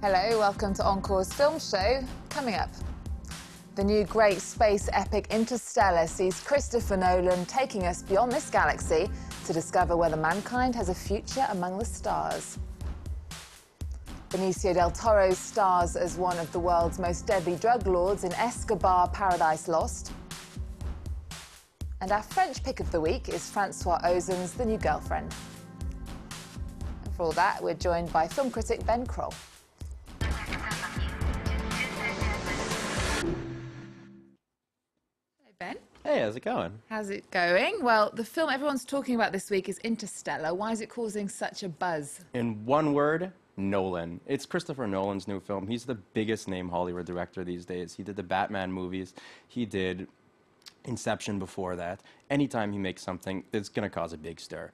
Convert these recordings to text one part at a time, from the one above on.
Hello, welcome to ENCORE's film show. Coming up, the new great space epic Interstellar sees Christopher Nolan taking us beyond this galaxy to discover whether mankind has a future among the stars. Benicio del Toro stars as one of the world's most deadly drug lords in Escobar, Paradise Lost. And our French pick of the week is Francois Ozon's The New Girlfriend. And for all that, we're joined by film critic Ben Kroll. Ben? Hey, how's it going? How's it going? Well, the film everyone's talking about this week is Interstellar. Why is it causing such a buzz? In one word, Nolan. It's Christopher Nolan's new film. He's the biggest name Hollywood director these days. He did the Batman movies. He did Inception before that. Anytime he makes something, it's going to cause a big stir.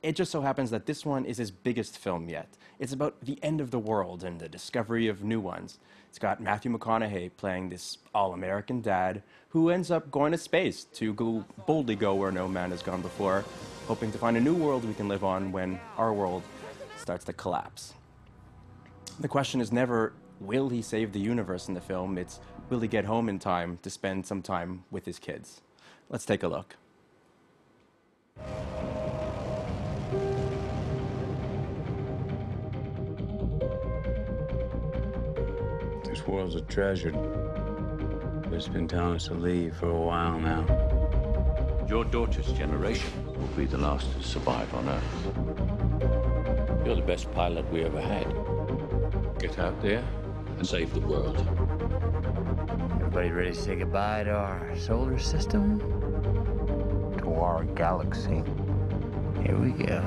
It just so happens that this one is his biggest film yet. It's about the end of the world and the discovery of new ones. It's got Matthew McConaughey playing this all-American dad who ends up going to space to boldly go where no man has gone before, hoping to find a new world we can live on when our world starts to collapse. The question is never, will he save the universe in the film? It's, will he get home in time to spend some time with his kids? Let's take a look. This world's a treasure, but it's been telling us to leave for a while now. Your daughter's generation will be the last to survive on Earth. You're the best pilot we ever had. Get out there and save the world. Everybody ready to say goodbye to our solar system? To our galaxy? Here we go.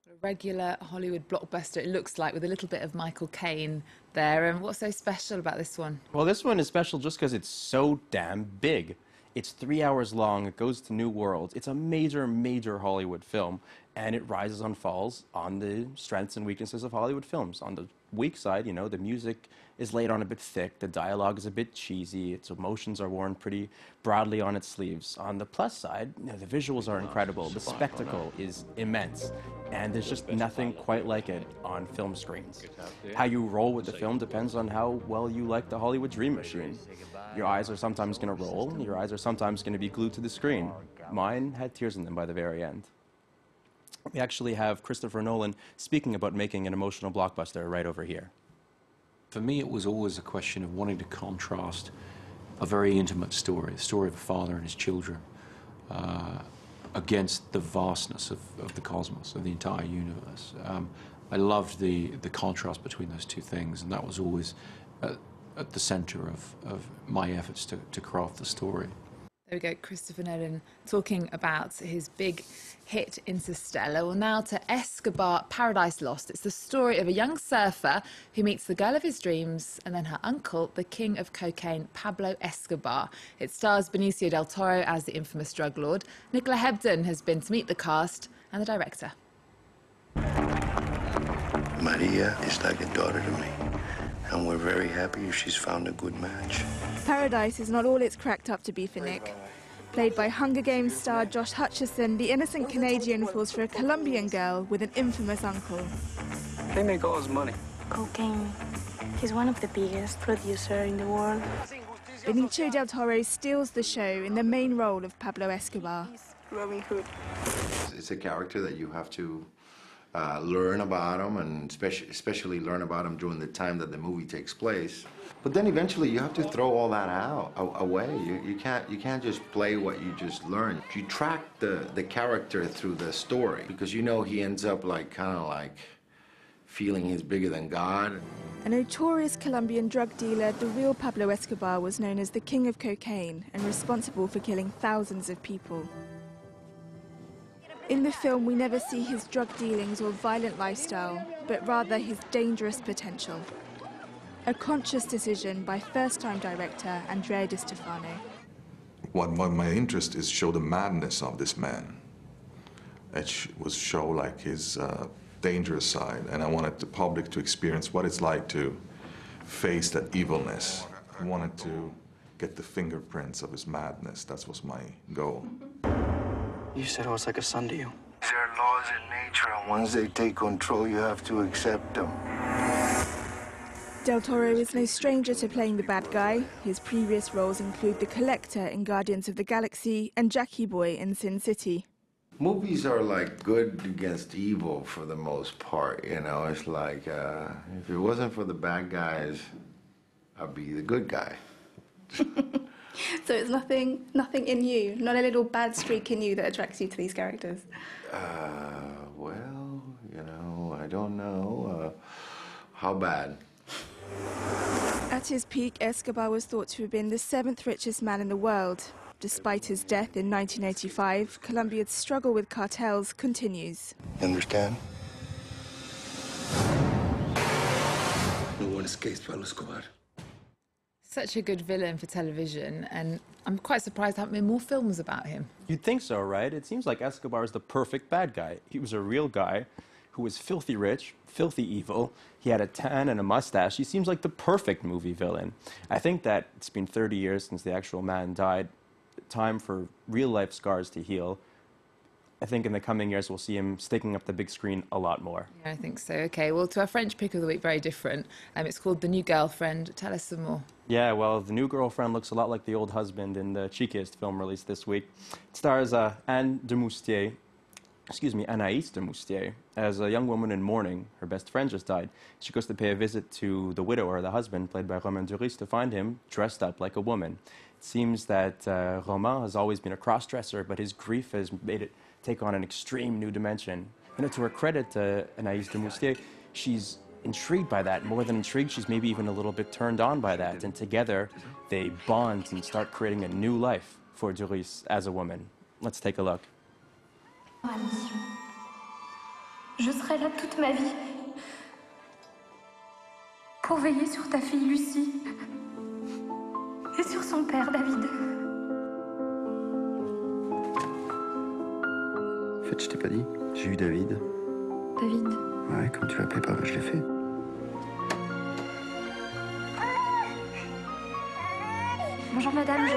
A regular Hollywood blockbuster, it looks like, with a little bit of Michael Caine there. And what's so special about this one? Well, this one is special just because it's so damn big. It's 3 hours long, it goes to new worlds. It's a major, major Hollywood film, and it rises and falls on the strengths and weaknesses of Hollywood films. On the weak side, you know, the music is laid on a bit thick, the dialogue is a bit cheesy, its emotions are worn pretty broadly on its sleeves. On the plus side, you know, the visuals are incredible, the spectacle is immense, and there's just nothing quite like it on film screens. How you roll with the film depends on how well you like the Hollywood dream machine. Your eyes are sometimes going to roll, your eyes are sometimes going to be glued to the screen. Mine had tears in them by the very end. We actually have Christopher Nolan speaking about making an emotional blockbuster right over here. For me, it was always a question of wanting to contrast a very intimate story, the story of a father and his children, against the vastness of the cosmos, of the entire universe. I loved the contrast between those two things, and that was always at the center of my efforts to craft the story. There we go, Christopher Nolan talking about his big hit Interstellar. Well, now to Escobar, Paradise Lost. It's the story of a young surfer who meets the girl of his dreams and then her uncle, the king of cocaine, Pablo Escobar. It stars Benicio del Toro as the infamous drug lord. Nicola Hebden has been to meet the cast and the director. Maria is like a daughter to me, and we're very happy if she's found a good match. Paradise is not all it's cracked up to be for Nick. Played by Hunger Games star Josh Hutcherson, the innocent Canadian falls for a Colombian girl with an infamous uncle. They make all his money. Cocaine. He's one of the biggest producers in the world. Benicio del Toro steals the show in the main role of Pablo Escobar. Robin Hood. It's a character that you have to learn about him, and especially learn about him during the time that the movie takes place. But then eventually you have to throw all that away. You can't just play what you just learned. You track the character through the story, because you know he ends up kind of like feeling he's bigger than God. A notorious Colombian drug dealer, the real Pablo Escobar was known as the king of cocaine and responsible for killing thousands of people. In the film, we never see his drug dealings or violent lifestyle, but rather his dangerous potential. A conscious decision by first-time director Andrea Di Stefano. What my interest is show the madness of this man. It was show like his dangerous side, and I wanted the public to experience what it's like to face that evilness. I wanted to get the fingerprints of his madness. That was my goal. You said I was like a son to you. There are laws in nature, and once they take control, you have to accept them. Del Toro is no stranger to playing the bad guy. His previous roles include the Collector in Guardians of the Galaxy and Jackie Boy in Sin City. Movies are like good against evil for the most part, you know. It's like, if it wasn't for the bad guys, I'd be the good guy. So it's nothing in you, not a little bad streak in you that attracts you to these characters? Well, you know, I don't know. How bad? At his peak, Escobar was thought to have been the 7th richest man in the world. Despite his death in 1985, Colombia's struggle with cartels continues. Understand? No one escapes Pablo Escobar. Such a good villain for television, and I'm quite surprised there haven't been more films about him. You'd think so, right? It seems like Escobar is the perfect bad guy. He was a real guy who was filthy rich, filthy evil. He had a tan and a mustache. He seems like the perfect movie villain. I think that it's been 30 years since the actual man died. Time for real-life scars to heal. I think in the coming years we'll see him sticking up the big screen a lot more. Yeah, I think so. Okay, well, to our French pick of the week, very different. It's called The New Girlfriend. Tell us some more. Yeah, well, The New Girlfriend looks a lot like the old husband in the cheekiest film released this week. It stars Anaïs de Moustier, as a young woman in mourning. Her best friend just died. She goes to pay a visit to the widower, the husband, played by Romain Duris, to find him dressed up like a woman. It seems that Romain has always been a cross-dresser, but his grief has made it take on an extreme new dimension. You know, to her credit, Anaïs de Moustier, she's intrigued by that. More than intrigued, she's maybe even a little bit turned on by that. And together, they bond and start creating a new life for Duris as a woman. Let's take a look. Je serai là toute ma vie pour veiller sur ta fille Lucie et sur son père David. En fait, je t'ai pas dit, j'ai eu David. David. Ouais, comme tu l'appelais pas, je l'ai fait. Bonjour madame,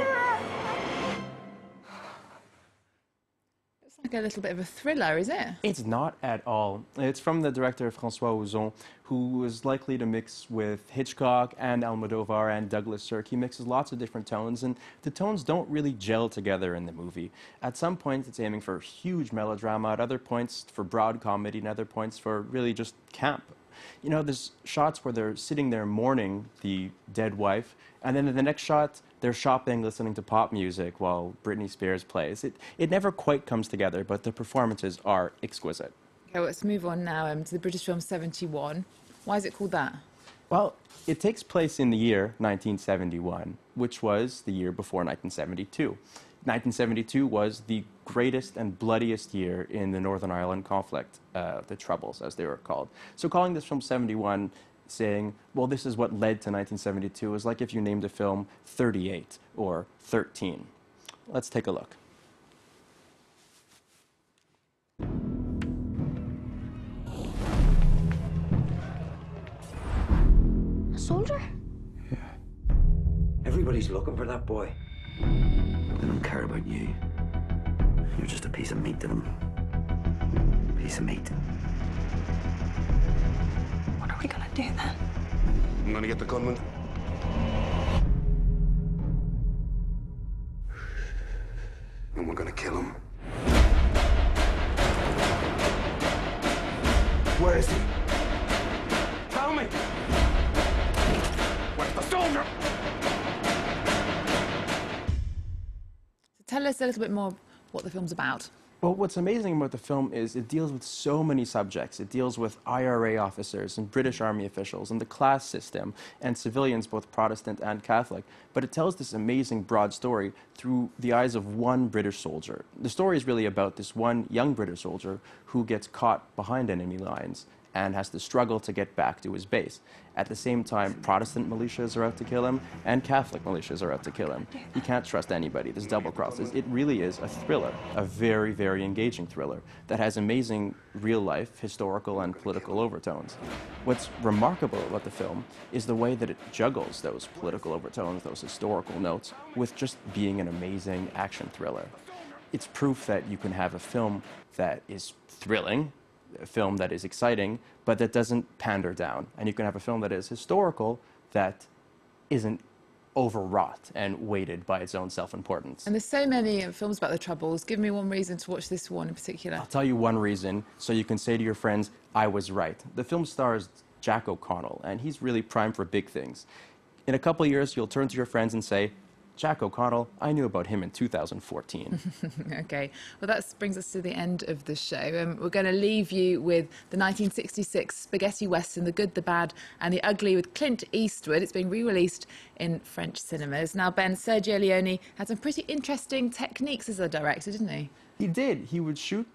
It's like a little bit of a thriller, is it? It's not at all. It's from the director Francois Ozon, who is likely to mix with Hitchcock and Almodovar and Douglas Sirk. He mixes lots of different tones, and the tones don't really gel together in the movie. At some points, it's aiming for huge melodrama. At other points, for broad comedy. And other points, for really just camp. You know, there's shots where they're sitting there mourning the dead wife, and then in the next shot, they're shopping, listening to pop music while Britney Spears plays. It never quite comes together, but the performances are exquisite. Okay, well, let's move on now to the British film 71. Why is it called that? Well, it takes place in the year 1971, which was the year before 1972. 1972 was the greatest and bloodiest year in the Northern Ireland conflict, the Troubles, as they were called. So calling this film 71, saying, well, this is what led to 1972, is like if you named a film 38 or 13. Let's take a look. A soldier? Yeah. Everybody's looking for that boy. They don't care about you. You're just a piece of meat to them. Piece of meat. What are we gonna do then? I'm gonna get the gunman. And we're gonna kill him. Where is he? Tell me! Where's the soldier? So tell us a little bit more what the film's about. Well, what's amazing about the film is it deals with so many subjects. It deals with IRA officers and British Army officials and the class system and civilians, both Protestant and Catholic. But it tells this amazing broad story through the eyes of one British soldier. The story is really about this one young British soldier who gets caught behind enemy lines and has to struggle to get back to his base. At the same time, Protestant militias are out to kill him, and Catholic militias are out to kill him. He can't trust anybody. There's double crosses. It really is a thriller, a very, very engaging thriller that has amazing real-life, historical, and political overtones. What's remarkable about the film is the way that it juggles those political overtones, those historical notes, with just being an amazing action thriller. it's proof that you can have a film that is thrilling, a film that is exciting, but that doesn't pander down. And you can have a film that is historical that isn't overwrought and weighted by its own self-importance. And there's so many films about the Troubles. Give me one reason to watch this one in particular. I'll tell you one reason, so you can say to your friends, I was right. The film stars Jack O'Connell, and he's really primed for big things. In a couple of years, you'll turn to your friends and say, Jack O'Connell, I knew about him in 2014. Okay, well that brings us to the end of the show. We're going to leave you with the 1966 spaghetti western, The Good, the Bad and the Ugly with Clint Eastwood. It's being re-released in French cinemas. Now, Ben, Sergio Leone had some pretty interesting techniques as a director, didn't he? He did. He would shoot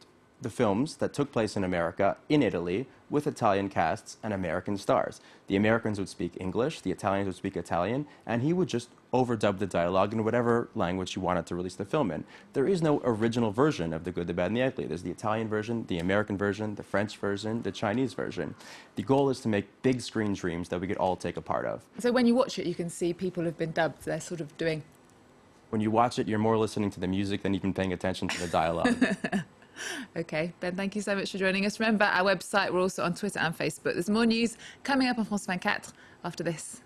the films that took place in America, in Italy, with Italian casts and American stars. The Americans would speak English, the Italians would speak Italian, and he would just overdub the dialogue in whatever language he wanted to release the film in. There is no original version of The Good, the Bad, and the Ugly. There's the Italian version, the American version, the French version, the Chinese version. The goal is to make big screen dreams that we could all take a part of. So when you watch it, you can see people have been dubbed. They're sort of doing... When you watch it, you're more listening to the music than even paying attention to the dialogue. Okay, Ben, thank you so much for joining us. Remember, our website, we're also on Twitter and Facebook. There's more news coming up on France 24 after this.